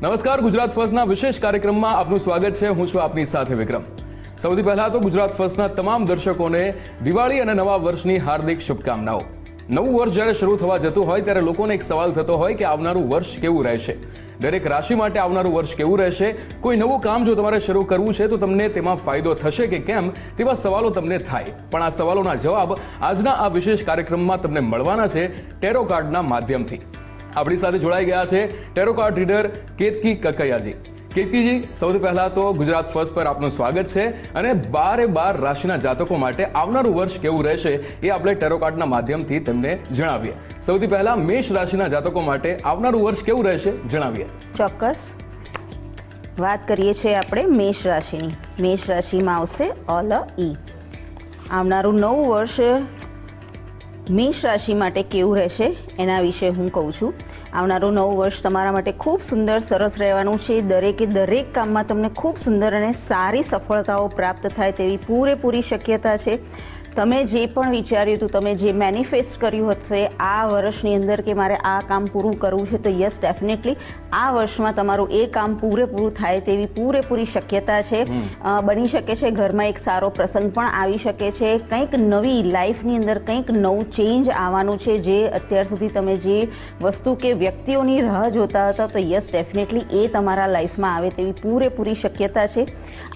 નમસ્કાર, ગુજરાત ફર્સ્ટના વિશેષ કાર્યક્રમમાં આપનું સ્વાગત છે. હું છું આપની સાથે વિક્રમ. સૌથી પહેલા તો ગુજરાત ફર્સ્ટના તમામ દર્શકોને દિવાળી અને નવા વર્ષની હાર્દિક શુભકામનાઓ. નવું વર્ષ જ્યારે શરૂ થવા જતું હોય ત્યારે લોકોને એક સવાલ થતો હોય કે આવનારું વર્ષ કેવું રહેશે. દરેક રાશિ માટે આવનારું વર્ષ કેવું રહેશે, કોઈ નવું કામ જો તમારે શરૂ કરવું છે તો તમને તેમાં ફાયદો થશે કે કેમ, તેવા સવાલો તમને થાય. પણ આ સવાલોના જવાબ આજના આ વિશેષ કાર્યક્રમમાં તમને મળવાના છે ટેરો કાર્ડના માધ્યમથી. આપણી સાથે જોડાઈ ગયા છે ટેરો કાર્ડ રીડર કેતકી કકૈયાજી. કેતકીજી, સૌથી પહેલા તો ગુજરાત ફર્સ્ટ પર આપનું સ્વાગત છે અને 12 રાશિના જાતકો માટે આવનારું વર્ષ કેવું રહેશે એ આપણે ટેરો કાર્ડના માધ્યમથી તેમને જણાવીએ. સૌથી પહેલા મેષ રાશિના જાતકો માટે આવનારું વર્ષ કેવું રહેશે જણાવીએ. ચોક્કસ વાત કરીએ છીએ આપણે મેષ રાશિની. મેષ રાશિમાં આવશે અલ ઈ. આવનારું નવું વર્ષ મેષ રાશિ માટે કેવું રહેશે એના વિશે હું કહું છું. આવનારું નવું વર્ષ તમારા માટે ખૂબ સુંદર સરસ રહેવાનું છે. દરેક કામમાં તમને ખૂબ સુંદર અને સારી સફળતાઓ પ્રાપ્ત થાય તેવી પૂરેપૂરી શક્યતા છે. તમે જે પણ વિચાર્યું હતું, તમે જે મેનિફેસ્ટ કર્યું હશે આ વર્ષની અંદર કે મારે આ કામ પૂરું કરવું છે, તો યસ ડેફિનેટલી આ વર્ષમાં તમારું એ કામ પૂરેપૂરું થાય તેવી પૂરેપૂરી શક્યતા છે. બની શકે છે ઘરમાં એક સારો પ્રસંગ પણ આવી શકે છે. કંઈક નવી લાઈફની અંદર કંઈક નવું ચેન્જ આવવાનું છે. જે અત્યાર સુધી તમે જે વસ્તુ કે વ્યક્તિઓની રાહ જોતા હતા, તો યસ ડેફિનેટલી એ તમારા લાઈફમાં આવે તેવી પૂરેપૂરી શક્યતા છે.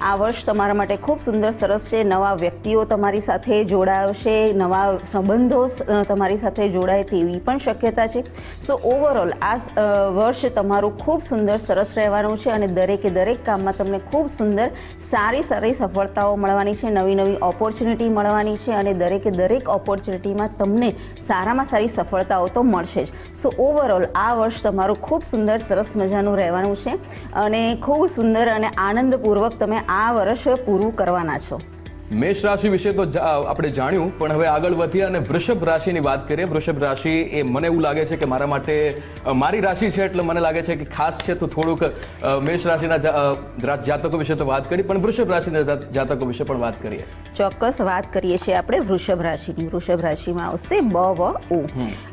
આ વર્ષ તમારા માટે ખૂબ સુંદર સરસ છે. નવા વ્યક્તિઓ તમારી સાથે જોડાશે, નવા સંબંધો તમારી સાથે જોડાય તેવી પણ શક્યતા છે. સો ઓવરઓલ આ વર્ષ તમારું ખૂબ સુંદર સરસ રહેવાનું છે અને દરેક કામમાં તમને ખૂબ સુંદર સારી સફળતાઓ મળવાની છે. નવી ઓપોર્ચ્યુનિટી મળવાની છે અને દરેક ઓપોર્ચ્યુનિટીમાં તમને સારામાં સારી સફળતાઓ તો મળશે જ. સો ઓવરઓલ આ વર્ષ તમારું ખૂબ સુંદર સરસ મજાનું રહેવાનું છે અને ખૂબ સુંદર અને આનંદપૂર્વક તમે આ વર્ષ પૂરું કરવાના છો. મેષ રાશિ વિશે તો આપણે જાણ્યું, પણ હવે આગળ વધીએ અને વૃષભ રાશિની વાત કરીએ. વૃષભ રાશિ એ મને એવું લાગે છે કે મારા માટે મારી રાશિ છે એટલે મને લાગે છે કે ખાસ છે. તો થોડુંક મેષ રાશિના જાતકો વિશે તો વાત કરી, પણ વૃષભ રાશિના જાતકો વિશે પણ વાત કરીએ. ચોક્કસ વાત કરીએ છીએ આપણે વૃષભ રાશિની. વૃષભ રાશિમાં આવશે બ વ ઉ.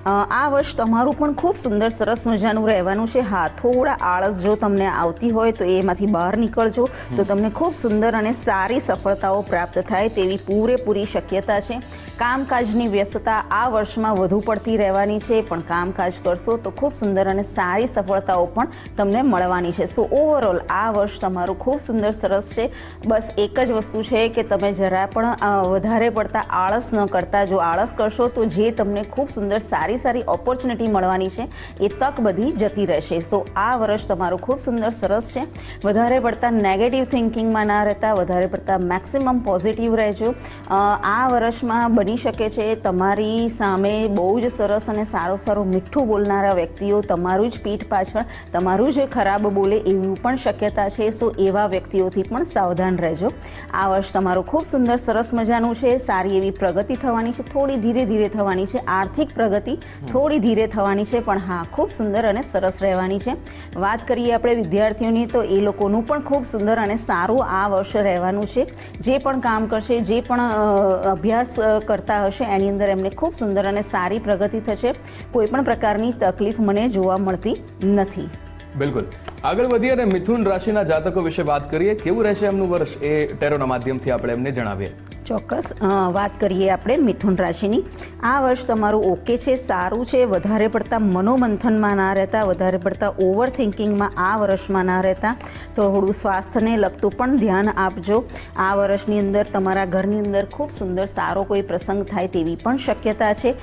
આ વર્ષ તમારું પણ ખૂબ સુંદર સરસ મજાનું રહેવાનું છે. હા, થોડા આળસ જો તમને આવતી હોય તો એમાંથી બહાર નીકળજો, તો તમને ખૂબ સુંદર અને સારી સફળતાઓ પ્રાપ્ત થાય તેવી પૂરેપૂરી શક્યતા છે. કામકાજની વ્યસ્તતા આ વર્ષમાં વધુ પડતી રહેવાની છે, પણ કામકાજ કરશો તો ખૂબ સુંદર અને સારી સફળતાઓ પણ તમને મળવાની છે. સો ઓવરઓલ આ વર્ષ તમારું ખૂબ સુંદર સરસ છે. બસ એક જ વસ્તુ છે કે તમે જરા પણ વધારે પડતા આળસ ન કરતા. જો આળસ કરશો તો જે તમને ખૂબ સુંદર સારી ઓપોર્ચ્યુનિટી મળવાની છે એ તક બધી જતી રહેશે. સો આ વર્ષ તમારું ખૂબ સુંદર સરસ છે. વધારે પડતા નેગેટિવ થિંકિંગમાં ના રહેતા, વધારે પડતા મેક્સિમમ પોઝિટિવ રહેજો. આ વર્ષમાં બની શકે છે તમારી સામે બહુ જ સરસ અને સારું મીઠું બોલનારા વ્યક્તિઓ તમારું જ પીઠ પાછળ તમારું જ ખરાબ બોલે એવી પણ શક્યતા છે. સો એવા વ્યક્તિઓથી પણ સાવધાન રહેજો. આ વર્ષ તમારું ખૂબ સુંદર સરસ મજાનું છે. સારી એવી પ્રગતિ થવાની છે. થોડી ધીરે થવાની છે. આર્થિક પ્રગતિ થોડી ધીરે થવાની છે, પણ હા ખૂબ સુંદર અને સરસ રહેવાની છે. વાત કરીએ આપણે વિદ્યાર્થીઓની, તો એ લોકોનું પણ ખૂબ સુંદર અને સારું આ વર્ષ રહેવાનું છે. જે પણ કામ કરશે, જે પણ અભ્યાસ કરતા હશે એની અંદર એમને ખૂબ સુંદર અને સારી પ્રગતિ થશે. કોઈ પણ પ્રકારની તકલીફ મને જોવા મળતી નથી. બિલકુલ. આગળ વધીએ અને મિથુન રાશિના જાતકો વિશે વાત કરીએ. કેવું રહેશે એમનું વર્ષ એ ટેરોના માધ્યમથી આપણે એમને જણાવીએ. ચોક્કસ વાત કરીએ આપણે મિથુન રાશિની. આ વર્ષ તમારું ઓકે છે, સારું છે. વધારે પડતા મનોમંથનમાં ના રહેતા, વધારે પડતા ઓવર થિંકિંગમાં આ વર્ષમાં ના રહેતા. થોડું સ્વાસ્થ્યને લગતું પણ ધ્યાન આપજો. આ વર્ષની અંદર તમારા ઘરની અંદર ખૂબ સુંદર સારો કોઈ પ્રસંગ થાય તેવી પણ શક્યતા છે.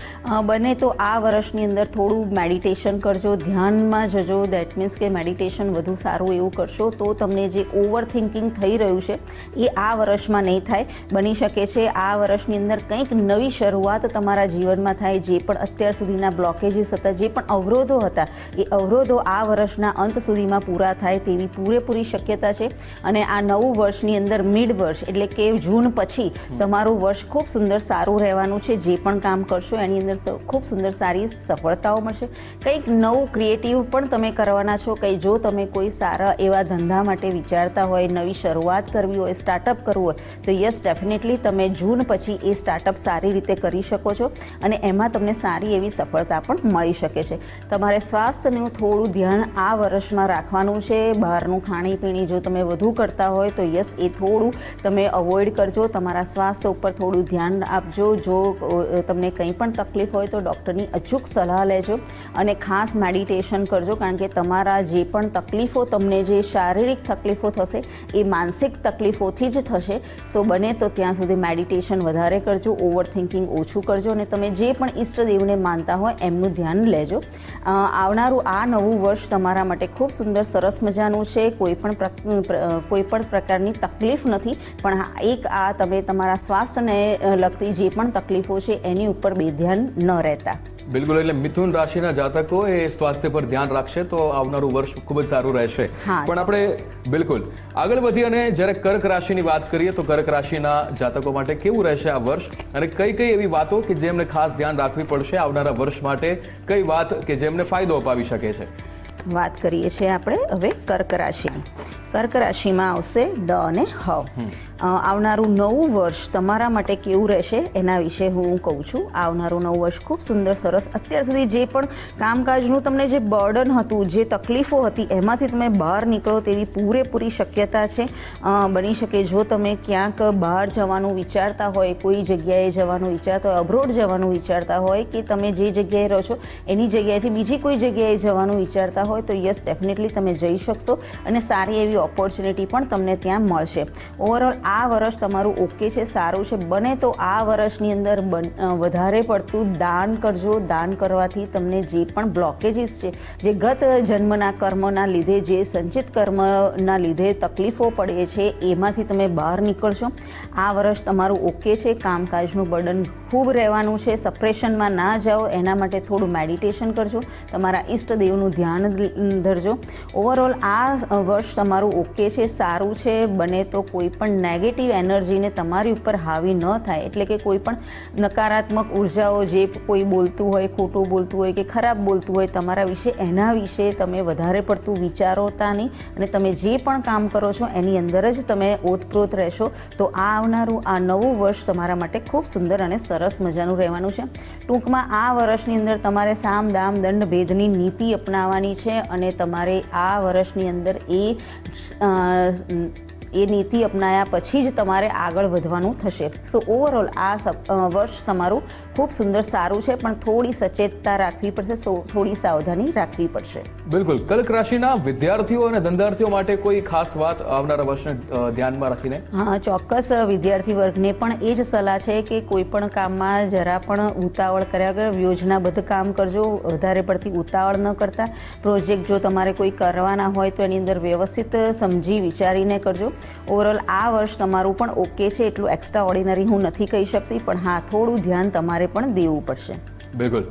બને તો આ વર્ષની અંદર થોડું મેડિટેશન કરજો, ધ્યાનમાં જજો. દેટ મીન્સ કે મેડિટેશન વધુ સારું એવું કરશો તો તમને જે ઓવર થિંકિંગ થઈ રહ્યું છે એ આ વર્ષમાં નહીં થાય. બની શકે છે આ વર્ષની અંદર કંઈક નવી શરૂઆત તમારા જીવનમાં થાય. જે પણ અત્યાર સુધીના બ્લોકેજીસ હતા, જે પણ અવરોધો હતા, એ અવરોધો આ વર્ષના અંત સુધીમાં પૂરા થાય તેવી પૂરેપૂરી શક્યતા છે. અને આ નવું વર્ષની અંદર મિડ વર્ષ એટલે કે જૂન પછી તમારું વર્ષ ખૂબ સુંદર સારું રહેવાનું છે. જે પણ કામ કરશો એની અંદર ખૂબ સુંદર સારી સફળતાઓ મળશે. કંઈક નવું ક્રિએટિવ પણ તમે કરવાના છો. કંઈ જો તમે કોઈ સારા એવા ધંધા માટે વિચારતા હોય, નવી શરૂઆત કરવી હોય, સ્ટાર્ટઅપ કરવું હોય, તો યસ ડેફિનેટલી તમે જૂન પછી એ સ્ટાર્ટઅપ સારી રીતે કરી શકો છો અને એમાં તમને સારી એવી સફળતા પણ મળી શકે છે. તમારે સ્વાસ્થ્યનું થોડું ધ્યાન આ વર્ષમાં રાખવાનું છે. બહારનું ખાણીપીણી જો તમે વધુ કરતા હોય તો યસ, એ થોડું તમે અવોઇડ કરજો. તમારા સ્વાસ્થ્ય ઉપર થોડું ધ્યાન આપજો. જો તમને કંઈ પણ તકલીફ હોય તો ડૉક્ટરની અચૂક સલાહ લેજો અને ખાસ મેડિટેશન કરજો, કારણ કે તમારા જે પણ તકલીફો, તમને જે શારીરિક તકલીફો થશે એ માનસિક તકલીફોથી જ થશે. સો બને તો ત્યાં સુધી મેડિટેશન વધારે કરજો, ઓવર થિંકિંગ ઓછું કરજો અને તમે જે પણ ઈષ્ટદેવને માનતા હોય એમનું ધ્યાન લેજો. આવનારું આ નવું વર્ષ તમારા માટે ખૂબ સુંદર સરસ મજાનું છે. કોઈ પણ પ્રકારની તકલીફ નથી, પણ હા, એક આ તમે તમારા સ્વાસ્થ્યને લગતી જે પણ તકલીફો છે એની ઉપર બેધ્યાન ન રહેતા. બિલકુલ, એટલે મિથુન રાશિના જાતકો એ સ્વાસ્થ્ય પર ધ્યાન રાખશે તો આવનારું વર્ષ ખૂબ જ સારું રહેશે. પણ આપણે બિલકુલ આગળ વધી અને જ્યારે કર્ક રાશિની વાત કરીએ તો કર્ક રાશિના જાતકો માટે કેવું રહેશે આ વર્ષ અને કઈ એવી વાતો કે જેમને ખાસ ધ્યાન રાખવી પડશે આવનારા વર્ષ માટે, કઈ વાત કે જેમને ફાયદો અપાવી શકે છે? વાત કરીએ છીએ આપણે હવે કર્ક રાશિની. કર્ક રાશિમાં આવશે ડ અને હ. આવનારું નવું વર્ષ તમારા માટે કેવું રહેશે એના વિશે હું કહું છું. આવનારું નવું વર્ષ ખૂબ સુંદર સરસ. અત્યાર સુધી જે પણ કામકાજનું તમને જે બર્ડન હતું, જે તકલીફો હતી, એમાંથી તમે બહાર નીકળો તેવી પૂરેપૂરી શક્યતા છે. બની શકે જો તમે ક્યાંક બહાર જવાનું વિચારતા હોય, કોઈ જગ્યાએ જવાનું વિચારતા હોય, અબ્રોડ જવાનું વિચારતા હોય કે તમે જે જગ્યાએ રહો છો એની જગ્યાએથી બીજી કોઈ જગ્યાએ જવાનું વિચારતા હોય તો યસ, ડેફિનેટલી તમે જઈ શકશો અને સારી એવી ઓપોર્ચ્યુનિટી પણ તમને ત્યાં મળશે. ઓવરઓલ આ વર્ષ તમારું ઓકે છે, સારું છે. બને તો આ વર્ષની અંદર વધારે પડતું દાન કરજો. દાન કરવાથી તમને જે પણ બ્લોકેજીસ છે, જે ગત જન્મના કર્મના લીધે, જે સંચિત કર્મના લીધે તકલીફો પડે છે, એમાંથી તમે બહાર નીકળશો. આ વર્ષ તમારું ઓકે છે. કામકાજનું બર્ડન ખૂબ રહેવાનું છે. સપ્રેશનમાં ના જાઓ, એના માટે થોડું મેડિટેશન કરજો. તમારા ઈષ્ટદેવનું ધ્યાન ધરજો. ઓવરઓલ આ વર્ષ તમારું ઓકે છે, સારું છે. બને તો કોઈ પણ નેગેટિવ એનર્જીને તમારી ઉપર હાવી ન થાય, એટલે કે કોઈ પણ નકારાત્મક ઉર્જાઓ, જે કોઈ બોલતું હોય, ખોટું બોલતું હોય કે ખરાબ બોલતું હોય તમારા વિશે, એના વિશે તમે વધારે પડતું વિચારોતા નહીં અને તમે જે પણ કામ કરો છો એની અંદર જ તમે ઓતપ્રોત રહેશો. તો આ આવનારું આ નવું વર્ષ તમારા માટે ખૂબ સુંદર અને સરસ મજાનું રહેવાનું છે. ટૂંકમાં આ વર્ષની અંદર તમારે સામ દામ દંડ ભેદની નીતિ અપનાવવાની છે અને તમારે આ વર્ષની અંદર એ નીતિ અપનાયા પછી જ તમારે આગળ વધવાનું થશે. સો ઓવરઓલ આ વર્ષ તમારું ખૂબ સુંદર સારું છે, પણ થોડી સચેતતા રાખવી પડશે, થોડી સાવધાની રાખવી પડશે. બિલકુલ. કર્ક રાશિના વિદ્યાર્થીઓ અને ધંધાર્થીઓ માટે કોઈ ખાસ વાત આવનારા વર્ષને ધ્યાનમાં રાખીને? હા, ચોક્કસ. વિદ્યાર્થી વર્ગને પણ એ જ સલાહ છે કે કોઈ પણ કામમાં જરા પણ ઉતાવળ કર્યા વગર યોજનાબદ્ધ કામ કરજો. વધારે પડતી ઉતાવળ ન કરતા. પ્રોજેક્ટ જો તમારે કોઈ કરવાના હોય તો એની અંદર વ્યવસ્થિત સમજી વિચારીને કરજો. ઓવરઓલ આ વર્ષ તમારું પણ ઓકે છે. એટલું એક્સ્ટ્રા ઓર્ડિનરી હું નથી કહી શકતી, પણ હા, થોડું ધ્યાન તમારે પણ દેવું પડશે. બિલકુલ.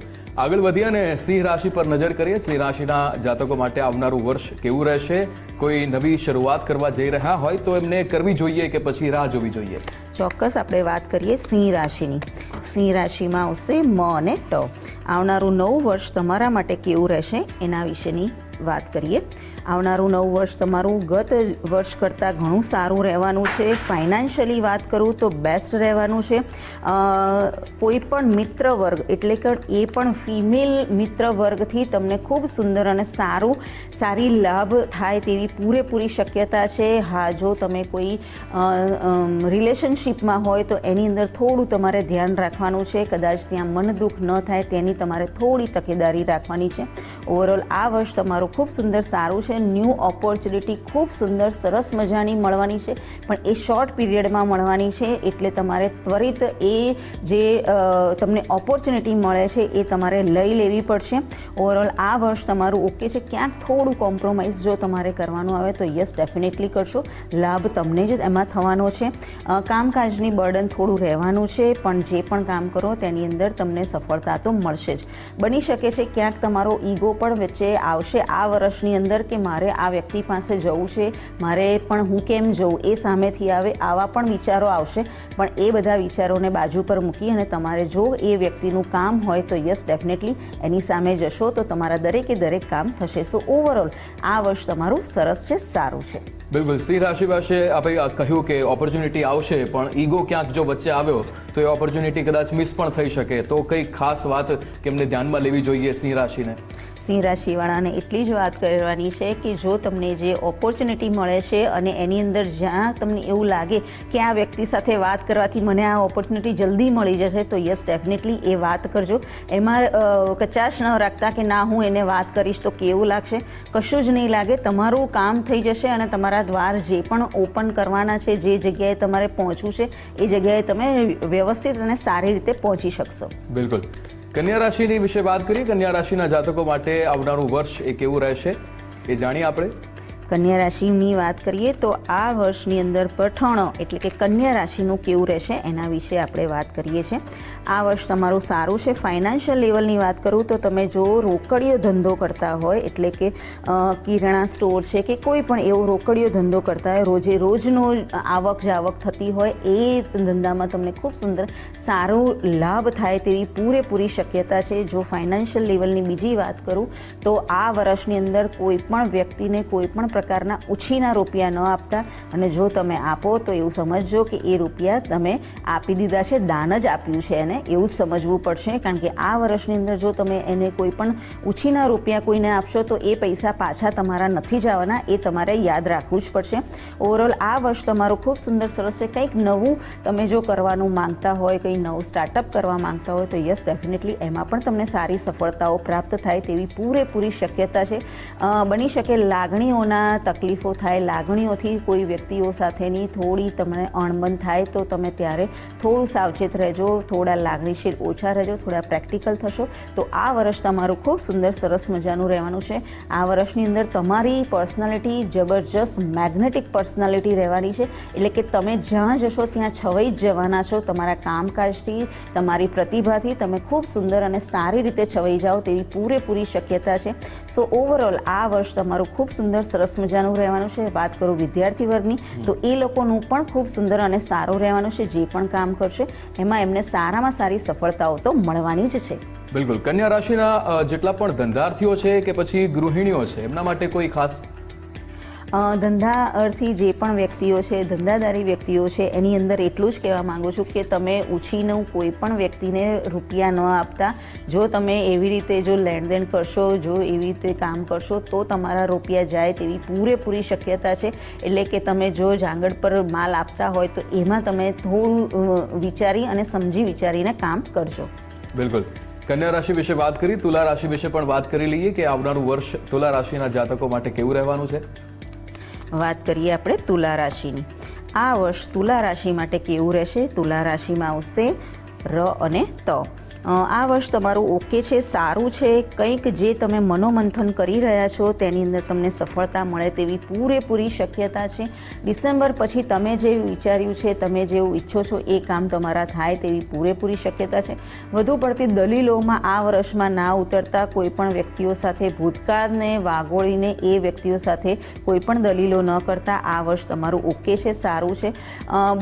આગળ વધીએ અને સિંહ રાશિ પર નજર કરીએ. સિંહ રાશિના જાતકો માટે આવનારું વર્ષ કેવું રહેશે? કોઈ નવી શરૂઆત કરવા જઈ રહ્યા હોય તો એમને કરવી જોઈએ કે પછી રાહ જોવી જોઈએ? ચોક્કસ આપણે વાત કરીએ સિંહ રાશિની. સિંહ રાશિમાં આવશે મ અને ટ. આવનારું નવું વર્ષ તમારા માટે કેવું રહેશે એના વિશેની વાત કરીએ. આવનારું નવું વર્ષ તમારું ગત વર્ષ કરતાં ઘણું સારું રહેવાનું છે. ફાઇનાન્શિયલી વાત કરું તો બેસ્ટ રહેવાનું છે. કોઈ પણ મિત્ર વર્ગ, એટલે કે એ પણ ફિમેલ મિત્ર વર્ગથી તમને ખૂબ સુંદર અને સારી લાભ થાય તેવી પૂરેપૂરી શક્યતા છે. હા, જો તમે કોઈ રિલેશનશિપમાં હોય તો એની અંદર થોડું તમારે ધ્યાન રાખવાનું છે. કદાચ ત્યાં મન દુઃખ ન થાય તેની તમારે થોડી તકેદારી રાખવાની છે. ઓવરઓલ આ વર્ષ તમારું ખૂબ સુંદર સારું છે. ન્યૂ ઓપોર્ચ્યુનિટી ખૂબ સુંદર સરસ મજાની મળવાની છે, પણ એ શોર્ટ પીરિયડમાં મળવાની છે. એટલે તમારે ત્વરિત એ જે તમને ઓપોર્ચ્યુનિટી મળે છે એ તમારે લઈ લેવી પડશે. ઓવરઓલ આ વર્ષ તમારું ઓકે છે. ક્યાંક થોડું કોમ્પ્રોમાઇઝ જો તમારે કરવાનું આવે તો યસ, ડેફિનેટલી કરશો. લાભ તમને જ એમાં થવાનો છે. કામકાજની બર્ડન થોડું રહેવાનું છે, પણ જે પણ કામ કરો તેની અંદર તમને સફળતા તો મળશે જ. બની શકે છે ક્યાંક તમારો ઈગો પણ વચ્ચે આવશે આ વર્ષની અંદર કે મારે આ વ્યક્તિ પાસે જવું છે, મારે પણ હું કેમ જઉં એ સામેથી આવે, આવા પણ વિચારો આવશે. પણ એ બધા વિચારોને બાજુ પર મૂકી અને તમારે જો એ વ્યક્તિનું કામ હોય તો યસ ડેફિનેટલી એની સામે જશો તો તમારા દરેકે દરેક કામ થશે. સો ઓવરઓલ આ વર્ષ તમારું સરસ છે, સારું છે. બિલકુલ. સિંહ રાશિ પાસે આપણે કહ્યું કે ઓપોર્ચ્યુનિટી આવશે, પણ ઈગો ક્યાંક જો વચ્ચે આવ્યો તો એ ઓપોર્ચ્યુનિટી કદાચ મિસ પણ થઈ શકે. તો કઈ ખાસ વાત કે એમને ધ્યાનમાં લેવી જોઈએ સિંહ રાશિને? સિંહ રાશિવાળાને એટલી જ વાત કરવાની છે કે જો તમને જે ઓપોર્ચ્યુનિટી મળે છે અને એની અંદર જ્યાં તમને એવું લાગે કે આ વ્યક્તિ સાથે વાત કરવાથી મને આ ઓપોર્ચ્યુનિટી જલ્દી મળી જશે તો યસ ડેફિનેટલી એ વાત કરજો. એમાં કચાશ ન રાખતા કે ના હું એને વાત કરીશ તો કેવું લાગશે, કશું જ નહીં લાગે. તમારું કામ થઈ જશે અને તમારા દ્વાર જે પણ ઓપન કરવાના છે, જે જગ્યાએ તમારે પહોંચવું છે એ જગ્યાએ તમે વ્યવસ્થિત અને સારી રીતે પહોંચી શકશો. બિલકુલ. કન્યા રાશિની વિશે વાત કરીએ. કન્યા રાશિના જાતકો માટે આવનારું વર્ષ એ કેવું રહેશે એ જાણીએ આપણે. કન્યા રાશિની વાત કરીએ તો આ વર્ષની અંદર પઠાણો એટલે કે કન્યા રાશિનું કેવું રહેશે એના વિશે આપણે વાત કરીએ છીએ. આ વર્ષ તમારું સારું છે. ફાઇનાન્શિયલ લેવલની વાત કરું તો તમે જો રોકડીયો ધંધો કરતા હોય એટલે કે કિરાણા સ્ટોર છે કે કોઈ પણ એવો રોકડીયો ધંધો કરતા હોય, રોજે રોજનો આવક જાવક થતી હોય, એ ધંધામાં તમને ખૂબ સુંદર સારો લાભ થાય તેવી પૂરેપૂરી શક્યતા છે. જો ફાઇનાન્શિયલ લેવલની બીજી વાત કરું તો આ વર્ષની અંદર કોઈ પણ વ્યક્તિને કોઈ પણ પ્રકારના ઉછીના રૂપિયા ન આપતા, અને જો તમે આપો તો એવું સમજજો કે એ રૂપિયા તમે આપી દીધા છે, દાન જ આપ્યું છે એને, એવું સમજવું પડશે. કારણ કે આ વર્ષની અંદર જો તમે એને કોઈ પણ ઉછીના રૂપિયા કોઈને આપશો તો એ પૈસા પાછા તમારા નથી જવાના, એ તમારે યાદ રાખવું જ પડશે. ઓવરઓલ આ વર્ષ તમારું ખૂબ સુંદર સરસ છે. કંઈક નવું તમે જો કરવાનું માંગતા હોય, કંઈ નવું સ્ટાર્ટઅપ કરવા માંગતા હોય તો યસ ડેફિનેટલી એમાં પણ તમને સારી સફળતાઓ પ્રાપ્ત થાય તેવી પૂરેપૂરી શક્યતા છે. બની શકે લાગણીઓના તકલીફો થાય, લાગણીઓથી કોઈ વ્યક્તિઓ સાથેની થોડી તમને અણબન થાય તો તમે ત્યારે થોડું સાવચેત રહેજો, થોડા લાગણીશીલ ઓછા રહેજો, થોડા પ્રેક્ટિકલ થશો તો આ વર્ષ તમારું ખૂબ સુંદર સરસ મજાનું રહેવાનું છે. આ વર્ષની અંદર તમારી પર્સનાલિટી જબરજસ્ત મેગ્નેટિક પર્સનાલિટી રહેવાની છે. એટલે કે તમે જ્યાં જશો ત્યાં છવાઈ જ જવાના છો. તમારા કામકાજથી, તમારી પ્રતિભાથી તમે ખૂબ સુંદર અને સારી રીતે છવાઈ જાઓ તેવી પૂરેપૂરી શક્યતા છે. સો ઓવરઓલ આ વર્ષ તમારું ખૂબ સુંદર સરસ મજાનું રહેવાનું છે. વાત કરું વિદ્યાર્થી વર્ગની તો એ લોકોનું પણ ખૂબ સુંદર અને સારું રહેવાનું છે. જે પણ કામ કરશે એમાં એમને સારામાં સારી સફળતાઓ તો મળવાની જ છે. બિલકુલ. કન્યા રાશિના જેટલા પણ ધંધાર્થીઓ છે કે પછી ગૃહિણીઓ છે એમના માટે કોઈ ખાસ ધંધા અર્થી જે પણ વ્યક્તિઓ છે, ધંધાદારી વ્યક્તિઓ છે, એની અંદર એટલું જ કહેવા માગું છું કે તમે ઉછીનું કોઈ પણ વ્યક્તિને રૂપિયા ન આપતા. જો તમે એવી રીતે જો લેણદેણ કરશો, જો એવી રીતે કામ કરશો તો તમારા રૂપિયા જાય તેવી પૂરેપૂરી શક્યતા છે. એટલે કે તમે જો જાંગડ પર માલ આપતા હોય તો એમાં તમે થોડું વિચારી અને સમજી વિચારીને કામ કરજો. બિલકુલ. કન્યા રાશિ વિશે વાત કરી, તુલા રાશિ વિશે પણ વાત કરી લઈએ કે આવનારું વર્ષ તુલા રાશિના જાતકો માટે કેવું રહેવાનું છે. વાત કરીએ આપણે તુલા રાશિની. આ વર્ષ તુલા રાશિ માટે કેવું રહેશે? તુલા રાશિમાં આવશે ર અને ત. આ વર્ષ તમારું ઓકે છે, સારું છે. કંઈક જે તમે મનોમંથન કરી રહ્યા છો તેની અંદર તમને સફળતા મળે તેવી પૂરેપૂરી શક્યતા છે. ડિસેમ્બર પછી તમે જે વિચાર્યું છે, તમે જેવું ઈચ્છો છો એ કામ તમારા થાય તેવી પૂરેપૂરી શક્યતા છે. વધુ પડતી દલીલોમાં આ વર્ષમાં ના ઉતરતા, કોઈ પણ વ્યક્તિઓ સાથે ભૂતકાળને વાગોળીને એ વ્યક્તિઓ સાથે કોઈ પણ દલીલો ન કરતા આ વર્ષ તમારું ઓકે છે, સારું છે.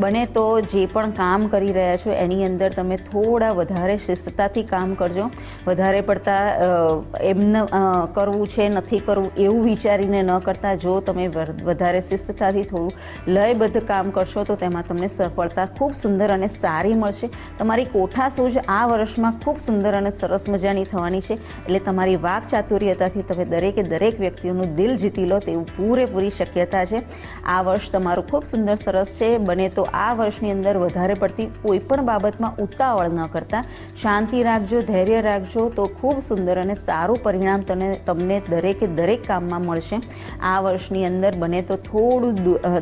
બને તો જે પણ કામ કરી રહ્યા છો એની અંદર તમે થોડા વધારે શિસ્તતાથી કામ કરજો. વધારે પડતા એમને કરવું છે, નથી કરવું એવું વિચારીને ન કરતા. જો તમે વધારે શિસ્તતાથી થોડું લયબદ્ધ કામ કરશો તો તેમાં તમને સફળતા ખૂબ સુંદર અને સારી મળશે. તમારી કોઠાસૂઝ આ વર્ષમાં ખૂબ સુંદર અને સરસ મજાની થવાની છે. એટલે તમારી વાક ચાતુર્યતાથી તમે દરેકે દરેક વ્યક્તિઓનું દિલ જીતી લો તેવું પૂરેપૂરી શક્યતા છે. આ વર્ષ તમારું ખૂબ સુંદર સરસ છે. બને તો આ વર્ષની અંદર વધારે પડતી કોઈ પણ બાબતમાં ઉતાવળ ન કરતા શાંતિ રાખજો, ધૈર્ય રાખજો તો ખૂબ સુંદર અને સારું પરિણામ તમને દરેકે દરેક કામમાં મળશે. આ વર્ષની અંદર બને તો થોડું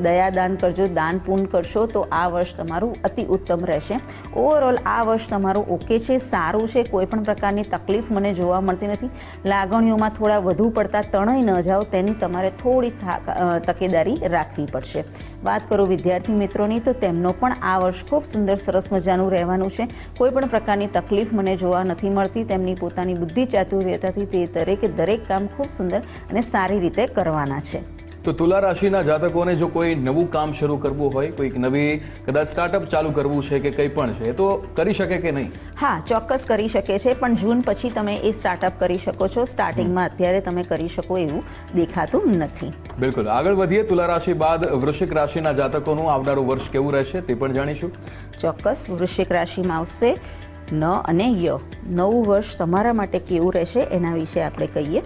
દયાદાન કરજો, દાન પૂન કરશો તો આ વર્ષ તમારું અતિ ઉત્તમ રહેશે. ઓવરઓલ આ વર્ષ તમારું ઓકે છે, સારું છે. કોઈ પણ પ્રકારની તકલીફ મને જોવા મળતી નથી. લાગણીઓમાં થોડા વધુ પડતા તણાઈ ન જાઓ તેની તમારે થોડી તકેદારી રાખવી પડશે. વાત કરું વિદ્યાર્થી મિત્રોની તો તેમનો પણ આ વર્ષ ખૂબ સુંદર સરસ મજાનું રહેવાનું છે. કોઈ પણ પ્રકારની તકલીફ તકલીફ મને જોવા નથી મળતી. તેમની પોતાની બુદ્ધિ ચાતુર્યતાથી તે દરેકે દરેક કામ ખૂબ સુંદર અને સારી રીતે કરવાના છે. તો તુલા રાશિના જાતકોને જો કોઈ નવું કામ શરૂ કરવું હોય, કોઈક નવી કદાચ સ્ટાર્ટઅપ ચાલુ કરવું છે કે કંઈ પણ છે, તો કરી શકે કે નહીં? હા, ચોક્કસ કરી શકે છે, પણ જૂન પછી તમે એ સ્ટાર્ટઅપ કરી શકો છો. સ્ટાર્ટિંગમાં અત્યારે તમે કરી શકો એવું દેખાતું નથી. બિલકુલ. આગળ વધીએ. તુલા રાશિ બાદ વૃશ્ચિક રાશિના જાતકોનું આવનારું વર્ષ કેવું રહેશે તે પણ જાણીશું. ચોક્કસ વૃશ્ચિક રાશિમાં આવશે ન અને ય. નવું વર્ષ તમારા માટે કેવું રહેશે એના વિશે આપણે કહીએ.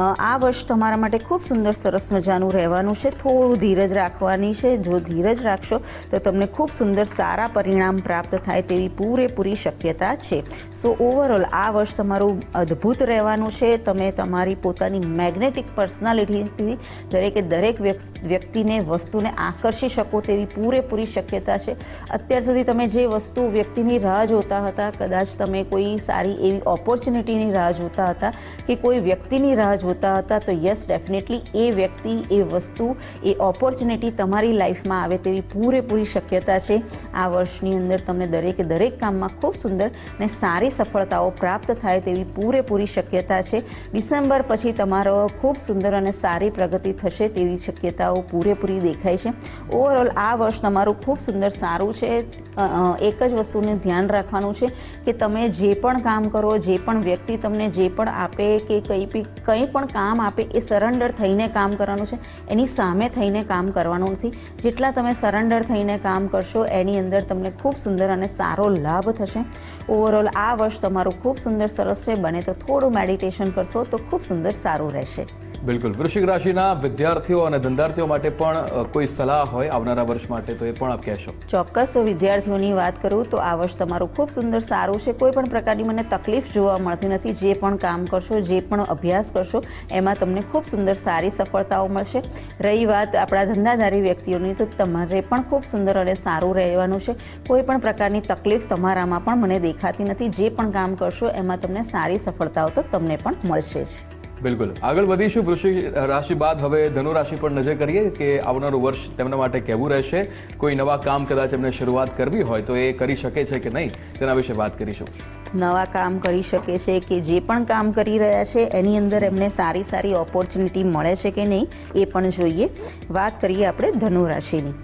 આ વર્ષ તમારા માટે ખૂબ સુંદર સરસ મજાનું રહેવાનું છે. થોડું ધીરજ રાખવાની છે. જો ધીરજ રાખશો તો તમને ખૂબ સુંદર સારા પરિણામ પ્રાપ્ત થાય તેવી પૂરેપૂરી શક્યતા છે. સો ઓવરઓલ આ વર્ષ તમારું અદ્ભુત રહેવાનું છે. તમે તમારી પોતાની મેગ્નેટિક પર્સનાલિટીથી દરેકે દરેક વ્યક્તિને વસ્તુને આકર્ષી શકો તેવી પૂરેપૂરી શક્યતા છે. અત્યાર સુધી તમે જે વસ્તુ વ્યક્તિની રાહ જોતા હતા, કદાચ તમે કોઈ સારી એવી ઓપોર્ચ્યુનિટીની રાહ જોતા હતા કે કોઈ વ્યક્તિની રાહ જોતા હતા, તો યસ ડેફિનેટલી એ વ્યક્તિ, એ વસ્તુ, એ ઓપોર્ચ્યુનિટી તમારી લાઈફમાં આવે તેવી પૂરેપૂરી શક્યતા છે. આ વર્ષની અંદર તમને દરેકે દરેક કામમાં ખૂબ સુંદર અને સારી સફળતાઓ પ્રાપ્ત થાય તેવી પૂરેપૂરી શક્યતા છે. ડિસેમ્બર પછી તમારો ખૂબ સુંદર અને સારી પ્રગતિ થશે તેવી શક્યતાઓ પૂરેપૂરી દેખાય છે. ઓવરઓલ આ વર્ષ તમારું ખૂબ સુંદર સારું છે. એક જ વસ્તુને ધ્યાન રાખવાનું છે કે તમે જે પણ કામ કરો, જે પણ વ્યક્તિ તમને જે પણ આપે કે કંઈ પણ કામ આપે એ સરેન્ડર થઈને કામ કરવાનું છે. એની સામે થઈને કામ કરવાનું નથી. જેટલા તમે સરેન્ડર થઈને કામ કરશો એની અંદર તમને ખૂબ સુંદર અને સારો લાભ થશે. ઓવરઓલ આ વર્ષ તમારું ખૂબ સુંદર સરસ છે. બને તો થોડું મેડિટેશન કરશો તો ખૂબ સુંદર સારું રહેશે. બિલકુલ. વૃશ્ચિક રાશિના વિદ્યાર્થીઓ અને ધંધાર્થીઓ માટે પણ કોઈ સલાહ હોય આવનારા વર્ષ માટે તો એ પણ આપ કહેશો. ચોક્કસ. વિદ્યાર્થીઓની વાત કરું તો આ વર્ષ તમારું ખૂબ સુંદર સારું છે. કોઈ પણ પ્રકારની મને તકલીફ જોવા મળતી નથી. જે પણ કામ કરશો, જે પણ અભ્યાસ કરશો એમાં તમને ખૂબ સુંદર સારી સફળતાઓ મળશે. રહી વાત આપણા ધંધાદારી વ્યક્તિઓની, તો તમારે પણ ખૂબ સુંદર અને સારું રહેવાનું છે. કોઈ પણ પ્રકારની તકલીફ તમારામાં પણ મને દેખાતી નથી. જે પણ કામ કરશો એમાં તમને સારી સફળતાઓ તો તમને પણ મળશે જ. બિલકુલ. આગળ વધીશું. વૃશ્ચિક રાશિ બાદ હવે ધનુ રાશિ પર નજર કરીએ કે આવનારું વર્ષ તેમના માટે કેવું રહેશે. કોઈ નવા કામ કદાચ એમને શરૂઆત કરવી હોય તો એ કરી શકે છે કે નહીં, તેના વિશે વાત કરીશું. નવા કામ કરી શકે છે કે જે પણ કામ કરી રહ્યા છે એની અંદર એમને સારી સારી ઓપોર્ચ્યુનિટી મળે છે કે નહીં એ પણ જોઈએ. વાત કરીએ આપણે ધનુ રાશિની.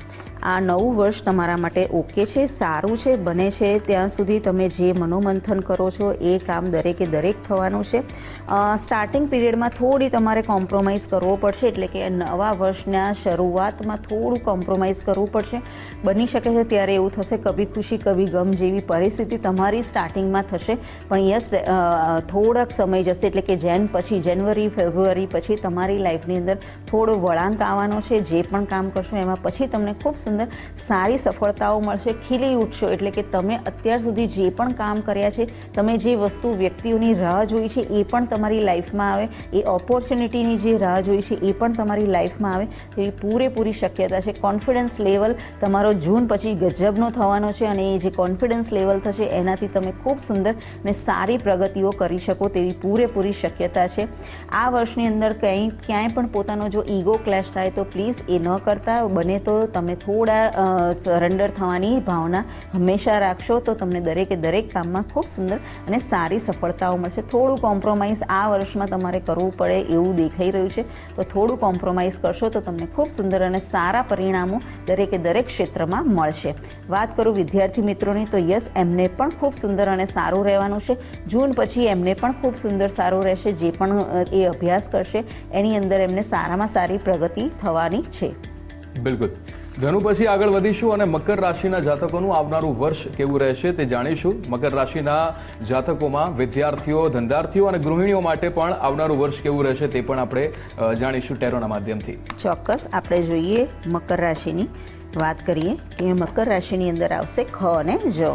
આ નવું વર્ષ તમારા માટે ઓકે છે, સારું છે. બને છે ત્યાં સુધી તમે જે મનોમંથન કરો છો એ કામ દરેકે દરેક થવાનું છે. સ્ટાર્ટિંગ પીરિયડમાં થોડી તમારે કોમ્પ્રોમાઇઝ કરવો પડશે, એટલે કે નવા વર્ષના શરૂઆતમાં થોડું કોમ્પ્રોમાઇઝ કરવું પડશે. બની શકે છે ત્યારે એવું થશે કભી ખુશી કભી ગમ જેવી પરિસ્થિતિ તમારી સ્ટાર્ટિંગમાં થશે, પણ યસ થોડાક સમય જશે, એટલે કે જાન્યુઆરી ફેબ્રુઆરી પછી તમારી લાઈફની અંદર થોડો વળાંક આવવાનો છે. જે પણ કામ કરશો એમાં પછી તમને ખૂબ સુંદર સારી સફળતાઓ મળશે. ખીલી ઉઠશો, એટલે કે તમે અત્યાર સુધી જે પણ કામ કર્યા છે, તમે જે વસ્તુ વ્યક્તિઓની રાહ જોઈ છે એ પણ તમારી લાઈફમાં આવે, એ ઓપોર્ચ્યુનિટીની જે રાહ જોઈ છે એ પણ તમારી લાઈફમાં આવે તેવી પૂરેપૂરી શક્યતા છે. કોન્ફિડન્સ લેવલ તમારો જૂન પછી ગજબનો થવાનો છે અને એ જે કોન્ફિડન્સ લેવલ થશે એનાથી તમે ખૂબ સુંદર અને સારી પ્રગતિઓ કરી શકો તેવી પૂરેપૂરી શક્યતા છે. આ વર્ષની અંદર ક્યાંય પણ પોતાનો જો ઈગો ક્લેશ થાય તો પ્લીઝ એ ન કરતા. બને તો તમે થોડા સરેન્ડર થવાની ભાવના હંમેશા રાખશો તો તમને દરેકે દરેક કામમાં ખૂબ સુંદર અને સારી સફળતાઓ મળશે. થોડું કોમ્પ્રોમાઇઝ આ વર્ષમાં તમારે કરવું પડે એવું દેખાઈ રહ્યું છે, તો થોડું કોમ્પ્રોમાઇઝ કરશો તો તમને ખૂબ સુંદર અને સારા પરિણામો દરેકે દરેક ક્ષેત્રમાં મળશે. વાત કરું વિદ્યાર્થી મિત્રોની, તો યસ એમને પણ ખૂબ સુંદર અને સારું રહેવાનું છે. જૂન પછી એમને પણ ખૂબ સુંદર સારું રહેશે. જે પણ એ અભ્યાસ કરશે એની અંદર એમને સારામાં સારી પ્રગતિ થવાની છે. બિલકુલ. ધનુ પછી આગળ વધીશું અને મકર રાશિના જાતકોનું આવનારું વર્ષ કેવું રહેશે તે જાણીશું. મકર રાશિના જાતકોમાં વિદ્યાર્થીઓ, ધંધાર્થીઓ અને ગૃહિણીઓ માટે પણ આવનારું વર્ષ કેવું રહેશે તે પણ આપણે જાણીશું ટેરોના માધ્યમથી. ચોક્કસ. આપણે જોઈએ મકર રાશિની વાત કરીએ કે મકર રાશિની અંદર આવશે ખ અને જ.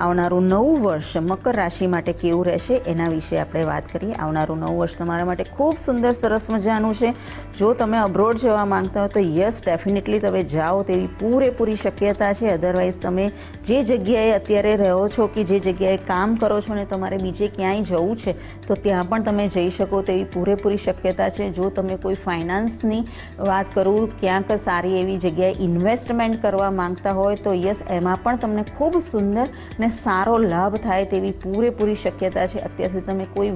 આવનારું નવું વર્ષ મકર રાશિ માટે કેવું રહેશે એના વિશે આપણે વાત કરીએ. આવનારું નવું વર્ષ તમારા માટે ખૂબ સુંદર સરસ મજાનું છે. જો તમે અબ્રોડ જવા માંગતા હો તો યસ ડેફિનેટલી તમે જાઓ તેવી પૂરેપૂરી શક્યતા છે. અધરવાઇઝ તમે જે જગ્યાએ અત્યારે રહો છો કે જે જગ્યાએ કામ કરો છો ને તમારે બીજે ક્યાંય જવું છે તો ત્યાં પણ તમે જઈ શકો તેવી પૂરેપૂરી શક્યતા છે. જો તમે કોઈ ફાઇનાન્સની વાત કરું, ક્યાંક સારી એવી જગ્યાએ ઇન્વેસ્ટમેન્ટ ઇન્વેસ્ટમેન્ટ કરવા માંગતા હોય તો યસ, એમાં પણ તમને ખૂબ સુંદર અને સારો લાભ થાય તેવી પૂરેપૂરી શક્યતા છે. અત્યાર સુધી તમે કોઈ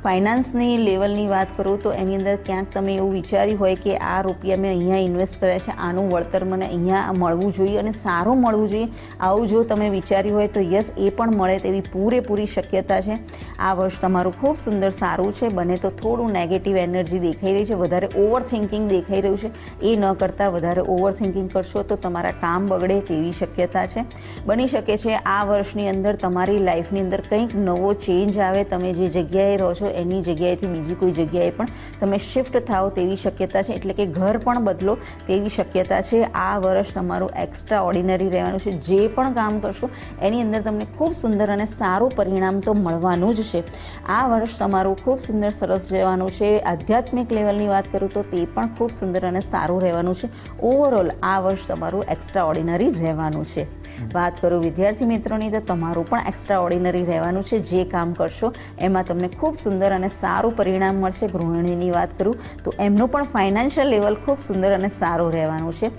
ફાઇનાન્સની લેવલની વાત કરું તો એની અંદર ક્યાંક તમે એવું વિચાર્યું હોય કે આ રૂપિયા મેં અહીંયા ઇન્વેસ્ટ કર્યા છે, આનું વળતર મને અહીંયા મળવું જોઈએ અને સારું મળવું જોઈએ, આવું જો તમે વિચાર્યું હોય તો યસ, એ પણ મળે તેવી પૂરેપૂરી શક્યતા છે. આ વર્ષ તમારું ખૂબ સુંદર સારું છે. બને તો થોડું નેગેટિવ એનર્જી દેખાઈ રહી છે, વધારે ઓવર થિંકિંગ દેખાઈ રહ્યું છે. એ ન કરતાં વધારે ઓવર થિંકિંગ કરશો તો તમારા કામ બગડે તેવી શક્યતા છે. બની શકે છે આ વર્ષની અંદર તમારી લાઈફની અંદર કંઈક નવો ચેન્જ આવે, તમે જે જગ્યાએ રહો છો એની જગ્યાએથી બીજી કોઈ જગ્યાએ પણ તમે શિફ્ટ થાઓ તેવી શક્યતા છે, એટલે કે ઘર પણ બદલો તેવી શક્યતા છે. આ વર્ષ તમારું એક્સ્ટ્રા ઓર્ડિનરી રહેવાનું છે. જે પણ કામ કરશો એની અંદર તમને ખૂબ સુંદર અને સારું પરિણામ તો મળવાનું જ છે. આ વર્ષ તમારું ખૂબ સુંદર સરસ રહેવાનું છે. આધ્યાત્મિક લેવલની વાત કરું તો તે પણ ખૂબ સુંદર અને સારું રહેવાનું છે. ઓવરઓલ આ વર્ષ તમારું એક્સ્ટ્રા ઓર્ડિનરી રહેવાનું છે. વાત કરું વિદ્યાર્થી મિત્રોની તો તમારું પણ એક્સ્ટ્રા ઓર્ડિનરી રહેવાનું છે. જે કામ કરશો એમાં તમને ખૂબ સુંદર અને સારું પરિણામ મળશે. ગૃહિણીની વાત કરું તો એમનું પણ ફાઇનાન્શિયલ લેવલ ખૂબ સુંદર અને સારું રહેવાનું છે.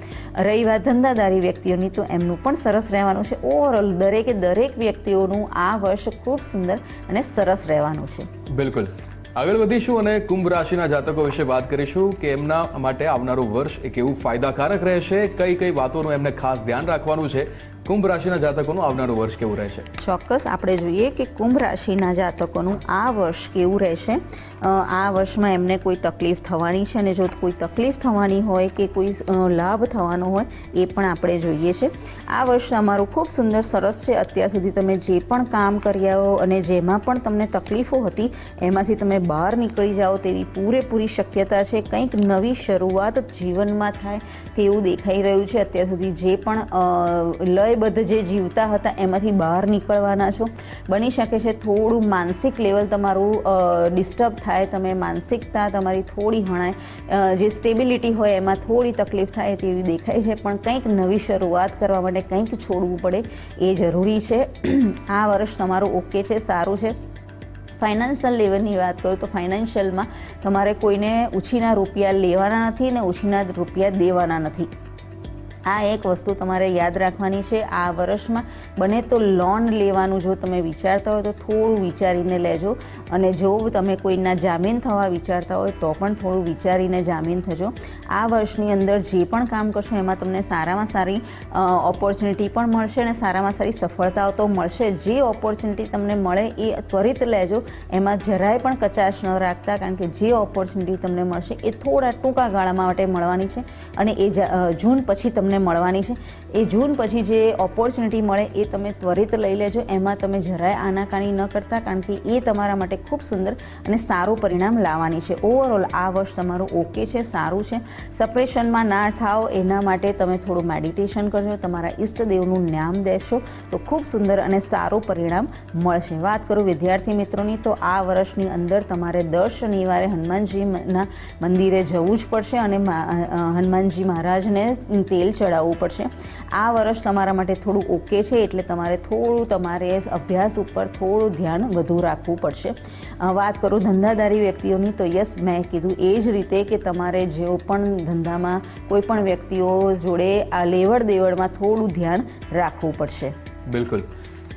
રહી વાત ધંધાદારી વ્યક્તિઓની તો એમનું પણ સરસ રહેવાનું છે. ઓવરઓલ દરેક વ્યક્તિઓનું આ વર્ષ ખૂબ સુંદર અને સરસ રહેવાનું છે. બિલકુલ. આગળ વધીશું અને કુંભ રાશિના જાતકો વિશે વાત કરીશું કે એમના માટે આવનારું વર્ષ એ કેવું ફાયદાકારક રહેશે, કઈ કઈ વાતોનું એમને ખાસ ધ્યાન રાખવાનું છે. કુંભ રાશિના જાતકોનું આવનારું વર્ષ કેવું રહેશે? ચોક્કસ આપણે જોઈએ કે કુંભ રાશિના જાતકોનું આ વર્ષ કેવું રહેશે. આ વર્ષમાં એમને કોઈ તકલીફ થવાની છે, અને જો કોઈ તકલીફ થવાની હોય કે કોઈ લાભ થવાનો હોય એ પણ આપણે જોઈએ છે. આ વર્ષ અમારું ખૂબ સુંદર સરસ છે. અત્યાર સુધી તમે જે પણ કામ કર્યા હો અને જેમાં પણ તમને તકલીફો હતી એમાંથી તમે બહાર નીકળી જાઓ તેવી પૂરેપૂરી શક્યતા છે. કંઈક નવી શરૂઆત જીવનમાં થાય તેવું દેખાઈ રહ્યું છે. અત્યાર સુધી જે પણ લયબદ્ધ જે જીવતા હતા એમાંથી બહાર નીકળવાના છો. બની શકે છે થોડું માનસિક લેવલ તમારું ડિસ્ટર્બ થાય, તમે માનસિકતા તમારી થોડી હણાય, જે સ્ટેબિલિટી હોય એમાં થોડી તકલીફ થાય તેવી દેખાય છે. પણ કંઈક નવી શરૂઆત કરવા માટે કંઈક છોડવું પડે એ જરૂરી છે. આ વર્ષ તમારું ઓકે છે, સારું છે. ફાઇનાન્શિયલ લેવલની વાત કરું તો ફાઇનાન્શિયલમાં તમારે કોઈને ઉછીના રૂપિયા લેવાના નથી ને ઉછીના રૂપિયા દેવાના નથી. આ એક વસ્તુ તમારે યાદ રાખવાની છે. આ વર્ષમાં બને તો લોન લેવાનું જો તમે વિચારતા હોય તો થોડું વિચારીને લેજો, અને જો તમે કોઈના જામીન થવા વિચારતા હોય તો પણ થોડું વિચારીને જામીન થજો. આ વર્ષની અંદર જે પણ કામ કરશો એમાં તમને સારામાં સારી ઓપોર્ચ્યુનિટી પણ મળશે અને સારામાં સારી સફળતાઓ તો મળશે. જે ઓપોર્ચ્યુનિટી તમને મળે એ ત્વરિત લેજો, એમાં જરાય પણ કચાશ ન રાખતા, કારણ કે જે ઓપોર્ચ્યુનિટી તમને મળશે એ થોડા ટૂંકા ગાળામાં માટે મળવાની છે અને એ જૂન પછી તમને મળવાની છે. એ જૂન પછી જે ઓપોર્ચ્યુનિટી મળે એ તમે ત્વરિત લઈ લેજો. એમાં તમે જરાય આનાકાની ન કરતા, કારણ કે એ તમારા માટે ખૂબ સુંદર અને સારું પરિણામ લાવવાની છે. ઓવરઓલ આ વર્ષ તમારું ઓકે છે, સારું છે. સપ્રેશનમાં ના થાઓ એના માટે તમે થોડું મેડિટેશન કરજો, તમારા ઈષ્ટદેવનું નામ દેશો તો ખૂબ સુંદર અને સારું પરિણામ મળશે. વાત કરું વિદ્યાર્થી મિત્રોની તો આ વર્ષની અંદર તમારે દર શનિવારે હનુમાનજીના મંદિરે જવું જ પડશે અને હનુમાનજી મહારાજને તેલ ચડાવવું પડશે. આ વર્ષ તમારા માટે થોડું ઓકે છે, એટલે તમારે અભ્યાસ ઉપર થોડું ધ્યાન વધુ રાખવું પડશે. વાત કરું ધંધાદારી વ્યક્તિઓની તો યસ, મેં કીધું એ જ રીતે કે તમારે જેઓ પણ ધંધામાં કોઈ પણ વ્યક્તિઓ જોડે આ લેવડ દેવડમાં થોડું ધ્યાન રાખવું પડશે. બિલકુલ.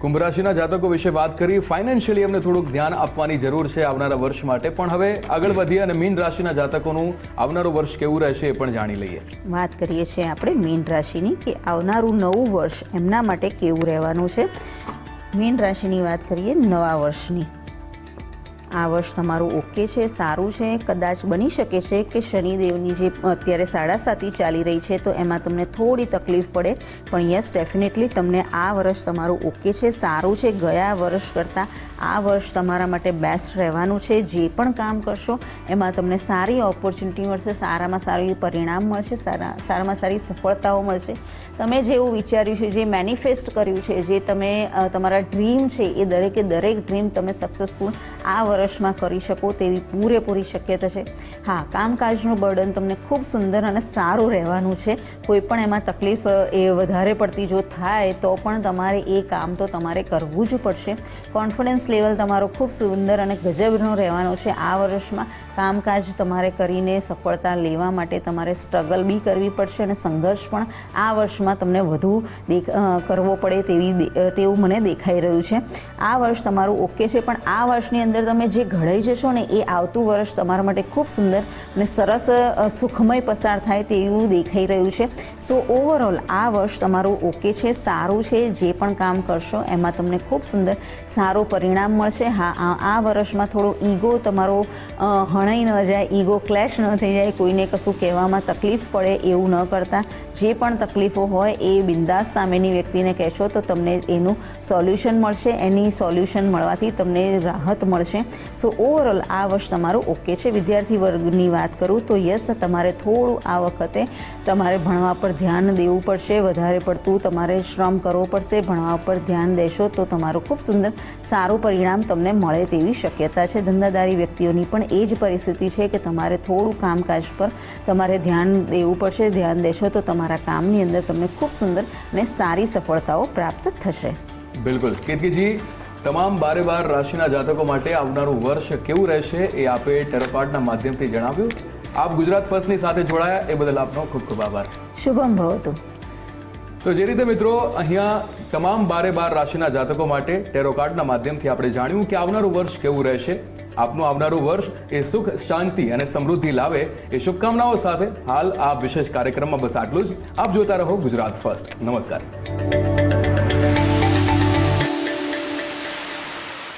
કુંભ રાશિના જાતકો વિશે વાત કરી. ફાઇનાન્શિયલી અમને થોડુંક ધ્યાન આપવાની જરૂર છે આવનારા વર્ષ માટે. પણ હવે આગળ વધીએ અને મીન રાશિના જાતકોનું આવનારું વર્ષ કેવું રહેશે એ પણ જાણી લઈએ. વાત કરીએ છીએ આપણે મીન રાશિની કે આવનારું નવું વર્ષ એમના માટે કેવું રહેવાનું છે. મીન રાશિની વાત કરીએ નવા વર્ષની. આ વર્ષ તમારું ઓકે છે, સારું છે. કદાચ બની શકે છે કે શનિદેવની જે અત્યારે 7.5 ચાલી રહી છે તો એમાં તમને થોડી તકલીફ પડે, પણ યસ ડેફિનેટલી તમને આ વર્ષ તમારું ઓકે છે, સારું છે. ગયા વર્ષ કરતાં આ વર્ષ તમારા માટે બેસ્ટ રહેવાનું છે. જે પણ કામ કરશો એમાં તમને સારી ઓપોર્ચ્યુનિટી મળશે, સારામાં સારું પરિણામ મળશે, સારામાં સારી સફળતાઓ મળશે. તમે જેવું વિચાર્યું છે, જે મેનિફેસ્ટ કર્યું છે, જે તમે તમારા ડ્રીમ છે એ દરેક ડ્રીમ તમે સક્સેસફુલ આ વર્ષ વર્ષમાં કરી શકો તેવી પૂરેપૂરી શક્યતા છે. હા, કામકાજનું બર્ડન તમને ખૂબ સુંદર અને સારું રહેવાનું છે. કોઈ પણ એમાં તકલીફ એ વધારે પડતી જો થાય તો પણ તમારે એ કામ તો તમારે કરવું જ પડશે. કોન્ફિડન્સ લેવલ તમારો ખૂબ સુંદર અને ગજબનો રહેવાનો છે. આ વર્ષમાં કામકાજ તમારે કરીને સફળતા લેવા માટે તમારે સ્ટ્રગલ બી કરવી પડશે અને સંઘર્ષ પણ આ વર્ષમાં તમને વધુ કરવો પડે તેવું મને દેખાઈ રહ્યું છે. આ વર્ષ તમારું ઓકે છે, પણ આ વર્ષની અંદર તમે જે ઘડાઈ જશો ને એ આવતું વર્ષ તમારા માટે ખૂબ સુંદર અને સરસ સુખમય પસાર થાય તેવું દેખાઈ રહ્યું છે. સો ઓવરઓલ આ વર્ષ તમારું ઓકે છે, સારું છે. જે પણ કામ કરશો એમાં તમને ખૂબ સુંદર સારું પરિણામ મળશે. હા, આ વર્ષમાં થોડો ઈગો તમારો હણાઈ ન જાય, ઈગો ક્લેશ ન થઈ જાય, કોઈને કશું કહેવામાં તકલીફ પડે એવું ન કરતા. જે પણ તકલીફો હોય એ બિંદાસ સામેની વ્યક્તિને કહેશો તો તમને એનું સોલ્યુશન મળશે. એની સોલ્યુશન મળવાથી તમને રાહત મળશે. સો ઓવરઓલ આ વર્ષ તમારું ઓકે છે. વિદ્યાર્થી વર્ગની વાત કરું તો યસ, તમારે થોડું આ વખતે તમારે ભણવા પર ધ્યાન દેવું પડશે. વધારે પડતું તમારે શ્રમ કરવો પડશે. ભણવા પર ધ્યાન દેશો તો તમારું ખૂબ સુંદર સારું પરિણામ તમને મળે તેવી શક્યતા છે. ધંધાદારી વ્યક્તિઓની પણ એ જ પરિસ્થિતિ છે કે તમારે થોડું કામકાજ પર તમારે ધ્યાન દેવું પડશે. ધ્યાન દેશો તો તમારા કામની અંદર તમને ખૂબ સુંદર અને સારી સફળતાઓ પ્રાપ્ત થશે. બિલકુલ કેતકીજી, તમામ 12 રાશિના જાતકો માટે આવનારું વર્ષ કેવું રહેશે એ આપે ટેરો કાર્ડના માધ્યમથી જણાવ્યું. આપ ગુજરાત ફર્સ્ટની સાથે જોડાયા એ બદલ આપનો ખૂબ ખૂબ આભાર. શુભમ ભવતુ. તો જે રીતે મિત્રો અહીંયા તમામ 12 રાશિના જાતકો માટે ટેરો કાર્ડના માધ્યમથી આપણે જાણ્યું કે આવનારું વર્ષ કેવું રહેશે. આપનું આવનારું વર્ષ એ સુખ, શાંતિ અને સમૃદ્ધિ લાવે એ શુભકામનાઓ સાથે હાલ આ વિશેષ કાર્યક્રમમાં બસ આટલું જ. આપ જોતા રહો ગુજરાત ફર્સ્ટ. નમસ્કાર.